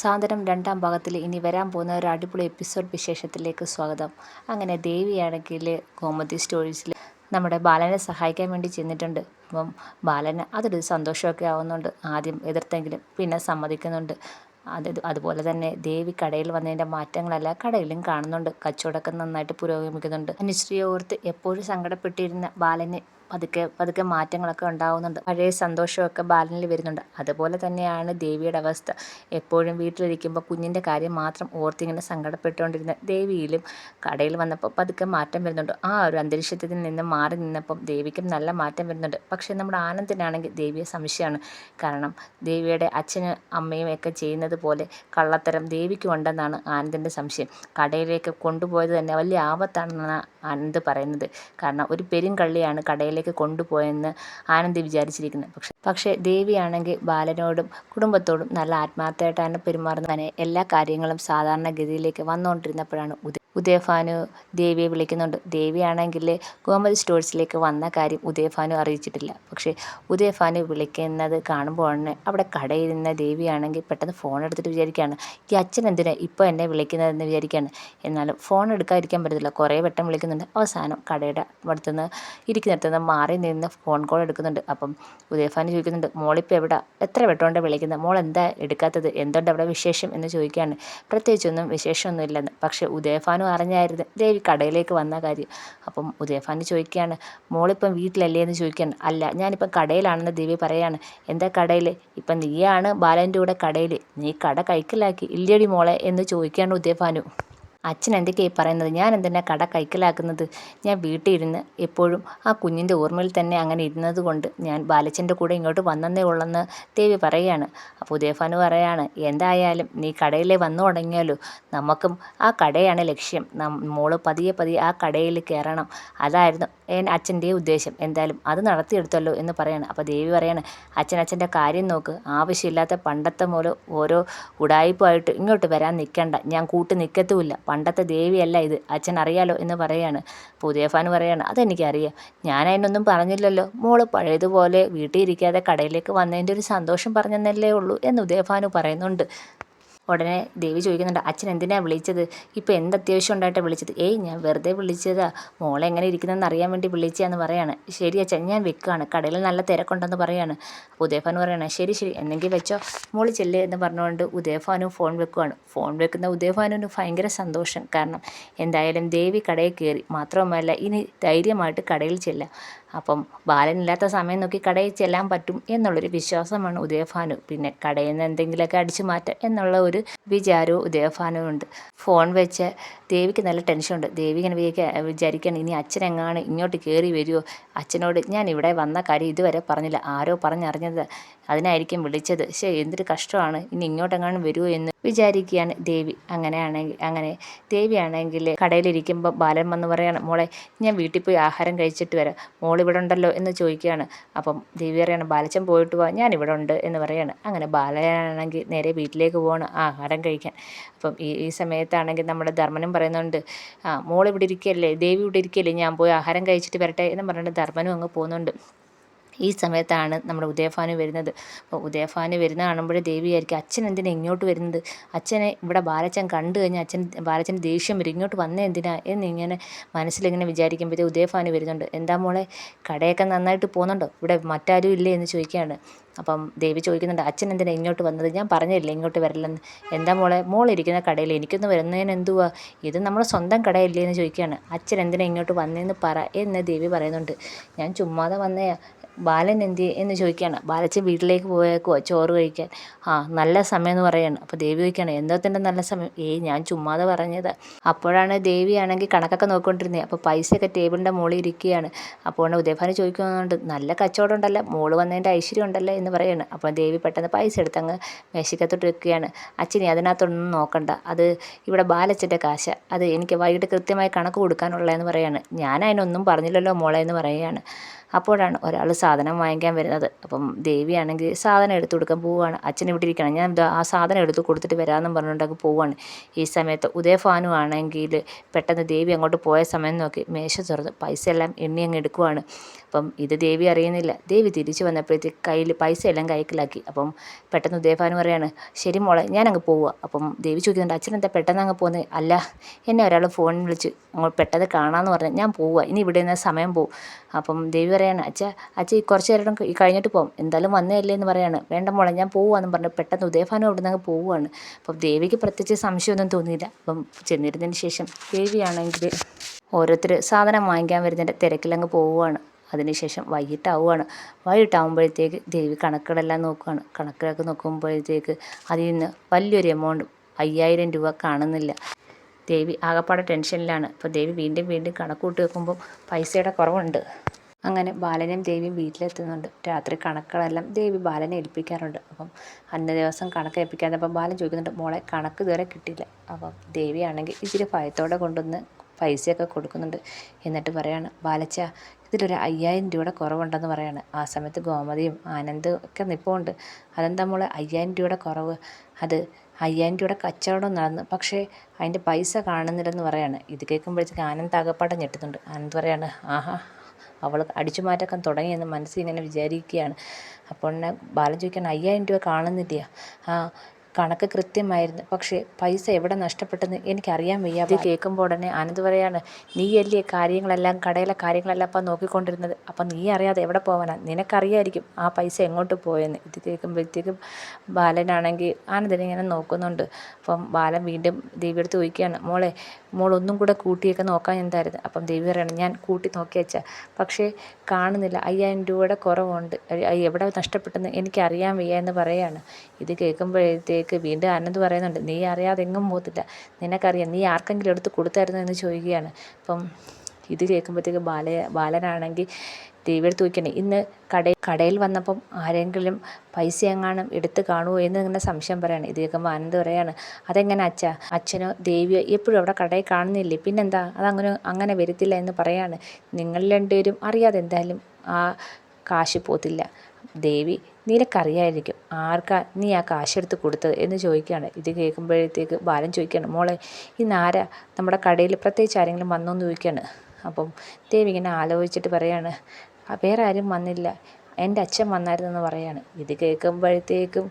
സാന്ത്വനം രണ്ടാം ഭാഗത്തിൽ ഇനി വരാൻ പോകുന്ന ഒരു അടിപൊളി എപ്പിസോഡ് വിശേഷത്തിലേക്ക് സ്വാഗതം. അങ്ങനെ ദേവിയാണെങ്കിൽ കോമഡി സ്റ്റോറീസിൽ നമ്മുടെ ബാലനെ സഹായിക്കാൻ വേണ്ടി ചെന്നിട്ടുണ്ട്. അപ്പം ബാലന് അതൊരു സന്തോഷമൊക്കെ ആവുന്നുണ്ട്. ആദ്യം എതിർത്തെങ്കിലും പിന്നെ സമ്മതിക്കുന്നുണ്ട്. അതുപോലെ തന്നെ ദേവി കടയിൽ വന്നതിൻ്റെ മാറ്റങ്ങളെല്ലാം കടയിലും കാണുന്നുണ്ട്. കച്ചവടമൊക്കെ നന്നായിട്ട് പുരോഗമിക്കുന്നുണ്ട്. അനുശ്രീയെ ഓർത്ത് എപ്പോഴും സങ്കടപ്പെട്ടിരുന്ന ബാലന് പതുക്കെ പതുക്കെ മാറ്റങ്ങളൊക്കെ ഉണ്ടാവുന്നുണ്ട്. പഴയ സന്തോഷമൊക്കെ ബാലനിൽ വരുന്നുണ്ട്. അതുപോലെ തന്നെയാണ് ദേവിയുടെ അവസ്ഥ. എപ്പോഴും വീട്ടിലിരിക്കുമ്പോൾ കുഞ്ഞിൻ്റെ കാര്യം മാത്രം ഓർത്തിങ്ങനെ സങ്കടപ്പെട്ടുകൊണ്ടിരുന്ന ദേവിയിലും കടയിൽ വന്നപ്പോൾ പതുക്കെ മാറ്റം വരുന്നുണ്ട്. ആ ഒരു അന്തരീക്ഷത്തിൽ നിന്ന് മാറി നിന്നപ്പം ദേവിക്കും നല്ല മാറ്റം വരുന്നുണ്ട്. പക്ഷേ നമ്മുടെ ആനന്ദിനാണെങ്കിൽ ദേവിയെ സംശയമാണ്. കാരണം ദേവിയുടെ അച്ഛനും അമ്മയും ഒക്കെ ചെയ്യുന്നത് പോലെ കള്ളത്തരം ദേവിക്കും ഉണ്ടെന്നാണ് ആനന്ദിൻ്റെ സംശയം. കടയിലേക്ക് കൊണ്ടുപോയത് തന്നെ വലിയ ആപത്താണെന്നാണ് ആനന്ദ് പറയുന്നത്. കാരണം ഒരു പെരുങ്കള്ളിയാണ് കടയിലേക്ക് കൊണ്ടുപോയെന്ന് ആനന്ദ് വിചാരിച്ചിരിക്കുന്നത്. പക്ഷേ ദേവിയാണെങ്കിൽ ബാലനോടും കുടുംബത്തോടും നല്ല ആത്മാർത്ഥമായിട്ടാണ് പെരുമാറുന്നത്. എല്ലാ കാര്യങ്ങളും സാധാരണഗതിയിലേക്ക് വന്നുകൊണ്ടിരുന്നപ്പോഴാണ് ഉദയഭാനു ദേവിയെ വിളിക്കുന്നുണ്ട്. ദേവിയാണെങ്കിൽ ഗോമതി സ്റ്റോഴ്സിലേക്ക് വന്ന കാര്യം ഉദയഭാനു അറിയിച്ചിട്ടില്ല. പക്ഷേ ഉദയഭാനു വിളിക്കുന്നത് കാണുമ്പോഴാണ് അവിടെ കടയിരുന്ന ദേവിയാണെങ്കിൽ പെട്ടെന്ന് ഫോൺ എടുത്തിട്ട് വിചാരിക്കുകയാണ്, ഈ അച്ഛൻ എന്തിനാ ഇപ്പോൾ എന്നെ വിളിക്കുന്നതെന്ന് വിചാരിക്കുകയാണ്. എന്നാലും ഫോൺ എടുക്കാതിരിക്കാൻ പറ്റത്തില്ല. കുറേ വട്ടം വിളിക്കുന്നുണ്ട്. അവസാനം കടയുടെ അടുത്തുനിന്ന് ഇരിക്കുന്നിടത്തുനിന്ന് മാറി നിന്ന് ഫോൺ കോൾ എടുക്കുന്നുണ്ട്. അപ്പം ഉദയഭാനു ചോദിക്കുന്നുണ്ട്, മോളിപ്പോൾ എവിടെ, എത്ര വട്ടമുണ്ട് വിളിക്കുന്നത്, മോൾ എന്താ എടുക്കാത്തത്, എന്തുണ്ട് അവിടെ വിശേഷം എന്ന് ചോദിക്കുകയാണ്. പ്രത്യേകിച്ചൊന്നും വിശേഷമൊന്നും ഇല്ലെന്ന്. പക്ഷേ ഉദയഭാനു അറിഞ്ഞായിരുന്നു ദേവി കടയിലേക്ക് വന്ന കാര്യം. അപ്പം ഉദയഭാനു ചോദിക്കുകയാണ്, മോളിപ്പം വീട്ടിലല്ലേ എന്ന് ചോദിക്കുകയാണ്. അല്ല, ഞാനിപ്പം കടയിലാണെന്ന് ദേവി പറയാണ്. എന്താ കടയിൽ, ഇപ്പം നീയാണ് ബാലൻ്റെ കൂടെ കടയിൽ, നീ കട കൈക്കലാക്കി ഇല്ലേടി മോളെ എന്ന് ചോദിക്കുകയാണ് ഉദയഭാനു. അച്ഛൻ എന്തൊക്കെയായി പറയുന്നത്, ഞാൻ എന്തിനാ കട കൈക്കലാക്കുന്നത്, ഞാൻ വീട്ടിൽ ഇരുന്ന് എപ്പോഴും ആ കുഞ്ഞിൻ്റെ ഓർമ്മയിൽ തന്നെ അങ്ങനെ ഇരുന്നത് കൊണ്ട് ഞാൻ ബാലച്ചൻ്റെ കൂടെ ഇങ്ങോട്ട് വന്നതേ ഉള്ളെന്ന് ദേവി പറയുകയാണ്. അപ്പോൾ ഉദയഭാനു പറയാണ്, എന്തായാലും നീ കടയിലേ വന്നു തുടങ്ങിയാലോ, നമുക്കും ആ കടയാണ് ലക്ഷ്യം, മോള് പതിയെ പതിയെ ആ കടയിൽ കയറണം, അതായിരുന്നു അച്ഛൻ്റെ ഉദ്ദേശം, എന്തായാലും അത് നടത്തിയെടുത്തല്ലോ എന്ന് പറയാണ്. അപ്പോൾ ദേവി പറയാണ്, അച്ഛൻ്റെ കാര്യം നോക്ക്, ആവശ്യമില്ലാത്ത പണ്ടത്തെ പോലെ ഓരോ ഉടായിപ്പായിട്ട് ഇങ്ങോട്ട് വരാൻ നിൽക്കണ്ട, ഞാൻ കൂട്ട് നിൽക്കത്തുമില്ല, പണ്ടത്തെ ദേവിയല്ല ഇത്, അച്ഛൻ അറിയാലോ എന്ന് പറയാണ്. അപ്പോൾ ഉദയഭാനു പറയാണ്, അതെനിക്കറിയാം, ഞാൻ അതിനൊന്നും പറഞ്ഞില്ലല്ലോ, മോള് പഴയതുപോലെ വീട്ടിൽ ഇരിക്കാതെ കടയിലേക്ക് വന്നതിൻ്റെ ഒരു സന്തോഷം പറഞ്ഞെന്നല്ലേ ഉള്ളൂ എന്ന് ഉദയഭാനു പറയുന്നുണ്ട്. ഉടനെ ദേവി ചോദിക്കുന്നുണ്ട്, അച്ഛൻ എന്തിനാണ് വിളിച്ചത്, ഇപ്പോൾ എന്ത് അത്യാവശ്യം ഉണ്ടായിട്ടാണ് വിളിച്ചത്. ഏയ് ഞാൻ വെറുതെ വിളിച്ചതാ, മോളെ എങ്ങനെ ഇരിക്കുന്നതെന്ന് അറിയാൻ വേണ്ടി വിളിച്ചതെന്ന് പറയാണ്. ശരി അച്ഛൻ, ഞാൻ വെക്കുകയാണ്, കടയിൽ നല്ല തിരക്കുണ്ടെന്ന് പറയാണ്. അപ്പോൾ ഉദയഭാനു പറയണേ, ശരി എന്നെങ്കിൽ വെച്ചോ, മോള് ചെല്ലേ എന്ന് പറഞ്ഞുകൊണ്ട് ഉദയഭാനു ഫോൺ വെക്കുകയാണ്. ഫോൺ വെക്കുന്ന ഉദയഭാനുവിന് ഭയങ്കര സന്തോഷം. കാരണം എന്തായാലും ദേവി കടയിൽ കയറി, മാത്രവുമല്ല ഇനി ധൈര്യമായിട്ട് കടയിൽ ചെല്ലാം. അപ്പം ബാലനില്ലാത്ത സമയം നോക്കി കടയിൽ ചെല്ലാൻ പറ്റും എന്നുള്ളൊരു വിശ്വാസമാണ് ഉദയഭാനു. പിന്നെ കടയിൽ നിന്ന് എന്തെങ്കിലുമൊക്കെ അടിച്ചു മാറ്റാം എന്നുള്ള ഒരു വിചാരവും ഉദയഭാനുവുണ്ട്. ഫോൺ വെച്ച് ദേവിക്ക് നല്ല ടെൻഷനുണ്ട്. ദേവി ഇങ്ങനെ വിചാരിക്കുകയാണ്, ഇനി അച്ഛനെങ്ങാണ് ഇങ്ങോട്ട് കയറി വരുമോ, അച്ഛനോട് ഞാൻ ഇവിടെ വന്ന കാര്യം ഇതുവരെ പറഞ്ഞില്ല, ആരോ പറഞ്ഞറിഞ്ഞത്, അതിനായിരിക്കും വിളിച്ചത്, ശരി എന്തൊരു കഷ്ടമാണ്, ഇനി ഇങ്ങോട്ടെങ്ങാനും വരുമോ എന്ന് വിചാരിക്കുകയാണ് ദേവി. അങ്ങനെ ദേവിയാണെങ്കിൽ കടയിലിരിക്കുമ്പോൾ ബാലൻ വന്ന് പറയാണ്, മോളെ ഞാൻ വീട്ടിൽ പോയി ആഹാരം കഴിച്ചിട്ട് വരാം, മോളിവിടെ ഉണ്ടല്ലോ എന്ന് ചോദിക്കുകയാണ്. അപ്പം ദേവി പറയാണ്, ബാലച്ചൻ പോയിട്ട് പോവാം, ഞാനിവിടെ ഉണ്ട് എന്ന് പറയാണ്. അങ്ങനെ ബാലനാണെങ്കിൽ നേരെ വീട്ടിലേക്ക് പോവാണ് ആഹാരം കഴിക്കാൻ. അപ്പം ഈ സമയത്താണെങ്കിൽ നമ്മുടെ ധർമ്മനും പറയുന്നുണ്ട്, മോളിവിടെ ഇരിക്കുകയല്ലേ, ദേവി ഇവിടെ ഇരിക്കുകയല്ലേ, ഞാൻ പോയി ആഹാരം കഴിച്ചിട്ട് വരട്ടെ എന്ന് പറഞ്ഞിട്ട് ധർമ്മനും അങ്ങ് പോകുന്നുണ്ട്. ഈ സമയത്താണ് നമ്മുടെ ഉദയഭാനു വരുന്നത്. അപ്പോൾ ഉദയഭാനു വരുന്ന കാണുമ്പോഴേ ദേവി ആയിരിക്കും, അച്ഛൻ എന്തിനാ ഇങ്ങോട്ട് വരുന്നത്, അച്ഛനെ ഇവിടെ ബാലച്ചൻ കണ്ടു കഴിഞ്ഞാൽ ബാലച്ചന് ദേഷ്യം വരും, ഇങ്ങോട്ട് വന്നേ എന്തിനാ എന്നിങ്ങനെ മനസ്സിലിങ്ങനെ വിചാരിക്കുമ്പോഴത്തേ ഉദയഭാനു വരുന്നുണ്ട്. എന്താ മോളെ, കടയൊക്കെ നന്നായിട്ട് പോകുന്നുണ്ടോ, ഇവിടെ മറ്റാരും ഇല്ലേ എന്ന് ചോദിക്കുകയാണ്. അപ്പം ദേവി ചോദിക്കുന്നുണ്ട്, അച്ഛൻ എന്തിനാ ഇങ്ങോട്ട് വന്നത്, ഞാൻ പറഞ്ഞില്ലേ ഇങ്ങോട്ട് വരില്ലെന്ന്, എന്താ മോളിരിക്കുന്ന കടയിൽ എനിക്കൊന്ന് വരുന്നതിന് എന്തുവാ, ഇത് നമ്മുടെ സ്വന്തം കടയല്ലേ എന്ന് ചോദിക്കുകയാണ്. അച്ഛൻ എന്തിനാ ഇങ്ങോട്ട് വന്നതെന്ന് പറ എന്ന് ദേവി പറയുന്നുണ്ട്. ഞാൻ ചുമ്മാതെ വന്നയാ, ബാലൻ എന്തിയെ എന്ന് ചോദിക്കുകയാണ്. ബാലച്ചൻ വീട്ടിലേക്ക് പോയേക്കുവാ ചോറ് കഴിക്കാൻ. നല്ല സമയം എന്ന് പറയുകയാണ്. അപ്പോൾ ദേവി ചോദിക്കുകയാണ്, എന്തോത്തിൻ്റെ നല്ല സമയം, ഞാൻ ചുമ്മാതെ പറഞ്ഞത്. അപ്പോഴാണ് ദേവിയാണെങ്കിൽ കണക്കൊക്കെ നോക്കിക്കൊണ്ടിരുന്നത്. അപ്പോൾ പൈസയൊക്കെ ടേബിളിൻ്റെ മുകളിൽ ഇരിക്കുകയാണ്. അപ്പോൾ ഉദയഭാനു ചോദിക്കുന്നുണ്ട്, നല്ല കച്ചവടം ഉണ്ടല്ലോ, മോള് വന്നതിൻ്റെ ഐശ്വര്യം ഉണ്ടല്ലോ എന്ന് പറയുകയാണ്. അപ്പോൾ ദേവി പെട്ടെന്ന് പൈസ എടുത്തങ്ങ് മേശക്കത്തോട്ട് വെക്കുകയാണ്. അച്ഛനെ അതിനകത്തൊന്നും നോക്കണ്ട, അത് ഇവിടെ ബാലച്ചൻ്റെ കാശ്, അത് എനിക്ക് വൈകിട്ട് കൃത്യമായി കണക്ക് കൊടുക്കാനുള്ളതെന്ന് പറയുകയാണ്. ഞാൻ അതിനൊന്നും പറഞ്ഞില്ലല്ലോ മോളെ എന്ന് പറയുകയാണ്. അപ്പോഴാണ് ഒരാൾ സാധനം വാങ്ങിക്കാൻ വരുന്നത്. അപ്പം ദേവിയാണെങ്കിൽ സാധനം എടുത്തു കൊടുക്കാൻ പോവുകയാണ്. അച്ഛൻ ഇവിടെ ഇരിക്കണം, ഞാൻ ആ സാധനം എടുത്ത് കൊടുത്തിട്ട് വരാമെന്നും പറഞ്ഞുകൊണ്ടൊക്കെ പോവുകയാണ്. ഈ സമയത്ത് ഉദയഭാനു ആണെങ്കിൽ പെട്ടെന്ന് ദേവി അങ്ങോട്ട് പോയ സമയം നോക്കി മേശ തുറന്ന് പൈസ എല്ലാം എണ്ണി അങ്ങ് എടുക്കുവാണ്. അപ്പം ഇത് ദേവി അറിയുന്നില്ല. ദേവി തിരിച്ചു വന്നപ്പോഴത്തേക്ക് കയ്യിൽ പൈസ എല്ലാം കൈക്കലാക്കി. അപ്പം പെട്ടെന്ന് ഉദയഭാനു പറയാണ്, ശരി മോളെ ഞാനങ്ങ് പോവുക. അപ്പം ദേവി ചോദിക്കുന്നുണ്ട്, അച്ഛനെന്താ പെട്ടെന്ന് അങ്ങ് പോകുന്നത്? അല്ല, എന്നെ ഒരാൾ ഫോണിൽ വിളിച്ച് അങ്ങോട്ട് പെട്ടെന്ന് കാണാമെന്ന് പറഞ്ഞാൽ ഞാൻ പോവുക, ഇനി ഇവിടെ നിന്ന് സമയം പോവും. അപ്പം ദേവി പറയാണ്, അച്ഛ ഈ കുറച്ച് നേരം കഴിഞ്ഞിട്ട് പോകും, എന്തായാലും വന്നതല്ലേ എന്ന് പറയാണ്. വേണ്ട മോളെ ഞാൻ പോവുകയെന്ന് പറഞ്ഞു പെട്ടെന്ന് ഉദയഭാനു അവിടെ നിന്ന് അങ്ങ് പോവുകയാണ്. അപ്പം ദേവിക്ക് പ്രത്യേകിച്ച് സംശയമൊന്നും തോന്നിയില്ല. അപ്പം ചെന്നിരുന്നതിന് ശേഷം ദേവിയാണെങ്കിൽ ഓരോരുത്തർ സാധനം വാങ്ങിക്കാൻ വരുന്നതിൻ്റെ തിരക്കിലങ്ങ് പോവുകയാണ്. അതിനുശേഷം വൈകിട്ടാകുമ്പോഴത്തേക്ക് ദേവി കണക്കുകളെല്ലാം നോക്കുകയാണ്. കണക്കുകളൊക്കെ നോക്കുമ്പോഴത്തേക്ക് അതിൽ നിന്ന് വലിയൊരു എമൗണ്ട് 5000 രൂപ കാണുന്നില്ല. ദേവി ആകപ്പാടെ ടെൻഷനിലാണ്. അപ്പോൾ ദേവി വീണ്ടും വീണ്ടും കണക്ക് കൂട്ടി വെക്കുമ്പോൾ പൈസയുടെ കുറവുണ്ട്. അങ്ങനെ ബാലനും ദേവിയും വീട്ടിലെത്തുന്നുണ്ട്. രാത്രി കണക്കുകളെല്ലാം ദേവി ബാലനെ ഏൽപ്പിക്കാറുണ്ട്. അപ്പം അന്ന ദിവസം കണക്ക് ഏൽപ്പിക്കാതെ അപ്പം ബാലൻ ചോദിക്കുന്നുണ്ട്, മോളെ കണക്ക് ഇതുവരെ കിട്ടിയില്ല. അപ്പം ദേവിയാണെങ്കിൽ ഇച്ചിരി ഭയത്തോടെ കൊണ്ടുവന്ന് പൈസയൊക്കെ കൊടുക്കുന്നുണ്ട്. എന്നിട്ട് പറയാണ്, ബാലച്ച ഇതിലൊരു 5000 രൂപയുടെ കുറവുണ്ടെന്ന് പറയാണ്. ആ സമയത്ത് ഗോമതിയും ആനന്ദും ഒക്കെ നിൽപ്പുണ്ട്. അതെന്താ മോളെ 5000 രൂപയുടെ കുറവ്? അത് 5000 രൂപയുടെ കച്ചവടം നടന്നു, പക്ഷേ അതിൻ്റെ പൈസ കാണുന്നില്ലെന്ന് പറയാണ്. ഇത് കേൾക്കുമ്പോഴത്തേക്ക് ആനന്ദ് ആകപ്പാടെ ഞെട്ടുന്നുണ്ട്. ആനന്ദ് പറയാണ്, ആഹാ അവൾ അടിച്ചു മാറ്റാൻ തുടങ്ങിയെന്ന് മനസ്സിൽ ഇങ്ങനെ വിചാരിക്കുകയാണ്. അപ്പോൾ എന്നെ ബാലൻ ചോദിക്കുകയാണ്, 5000 രൂപ കാണുന്നില്ല. ആ കണക്ക് കൃത്യമായിരുന്നു, പക്ഷേ പൈസ എവിടെ നഷ്ടപ്പെട്ടെന്ന് എനിക്കറിയാൻ വയ്യ. ഇത് കേൾക്കുമ്പോൾ ഉടനെ ആനന്ദ് പറയാണ്, നീയല്ലേ കാര്യങ്ങളെല്ലാം കടയിലെ കാര്യങ്ങളെല്ലാം അപ്പം നോക്കിക്കൊണ്ടിരുന്നത്, അപ്പം നീ അറിയാതെ എവിടെ പോകാനാ? നിനക്കറിയായിരിക്കും ആ പൈസ എങ്ങോട്ട് പോയെന്ന്. ഇത് കേൾക്കുമ്പോഴത്തേക്കും ബാലനാണെങ്കിൽ ആനന്ദിനെ ഇങ്ങനെ നോക്കുന്നുണ്ട്. അപ്പം ബാലൻ വീണ്ടും ദേവിയെടുത്ത് ചോദിക്കുകയാണ്, മോളൊന്നും കൂടെ കൂട്ടിയൊക്കെ നോക്കാൻ എന്തായിരുന്നു? അപ്പം ദേവി പറയാണ്, ഞാൻ കൂട്ടി നോക്കി വെച്ചാൽ, പക്ഷേ കാണുന്നില്ല, 5000 രൂപയുടെ കുറവുണ്ട്, എവിടെ നഷ്ടപ്പെട്ടെന്ന് എനിക്കറിയാൻ വയ്യ എന്ന് പറയാണ്. ഇത് കേൾക്കുമ്പോഴത്തേക്ക് വീണ്ടും ആനന്ദ് പറയുന്നുണ്ട്, നീ അറിയാതെ എങ്ങും പോകത്തില്ല, നിനക്കറിയാം, നീ ആർക്കെങ്കിലും എടുത്ത് കൊടുത്തായിരുന്നു എന്ന് ചോദിക്കുകയാണ്. അപ്പം ഇത് കേൾക്കുമ്പോഴത്തേക്ക് ബാലനാണെങ്കിൽ ദേവിയെടുത്ത് ചോദിക്കണേ, ഇന്ന് കടയിൽ വന്നപ്പം ആരെങ്കിലും പൈസ എങ്ങാനും എടുത്ത് കാണുമോ എന്ന് ഇങ്ങനെ സംശയം പറയാണ്. ഇത് കേൾക്കുമ്പോൾ ആനന്ദ് പറയാണ്, അതെങ്ങനെ അച്ഛനോ ദേവിയോ എപ്പോഴും അവിടെ കടയിൽ കാണുന്നില്ലേ, പിന്നെന്താ അങ്ങനെ വരത്തില്ല എന്ന് പറയാണ്. നിങ്ങൾ രണ്ടുപേരും അറിയാതെ എന്തായാലും ആ കാശ് പോത്തില്ല. ദേവി, നിനക്കറിയായിരിക്കും ആർക്കാ നീ ആ കാശെടുത്ത് കൊടുത്തത് എന്ന് ചോദിക്കുകയാണ്. ഇത് കേൾക്കുമ്പോഴത്തേക്ക് ബാലൻ ചോദിക്കുകയാണ്, മോളെ ഇന്ന് ആരാ നമ്മുടെ കടയിൽ പ്രത്യേകിച്ച് ആരെങ്കിലും വന്നോ എന്ന് ചോദിക്കുകയാണ്. അപ്പം ദേവി ഇങ്ങനെ ആലോചിച്ചിട്ട് പറയാണ്, വേറെ ആരും വന്നില്ല, എൻ്റെ അച്ഛൻ വന്നായിരുന്നെന്ന് പറയാണ്. ഇത് കേൾക്കുമ്പോഴത്തേക്കും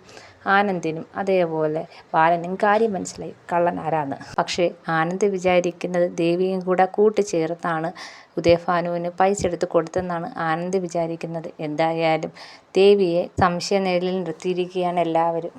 ആനന്ദിനും അതേപോലെ ബാലനും കാര്യം മനസ്സിലായി, കള്ളൻ ആരാന്ന്. പക്ഷേ ആനന്ദ് വിചാരിക്കുന്നത് ദേവിയും കൂടെ കൂട്ടുചേർത്താണ് ഉദയഭാനുവിന് പൈസ എടുത്ത് കൊടുത്തെന്നാണ് ആനന്ദ് വിചാരിക്കുന്നത്. എന്തായാലും ദേവിയെ സംശയനിഴലിൽ നിർത്തിയിരിക്കുകയാണ് എല്ലാവരും.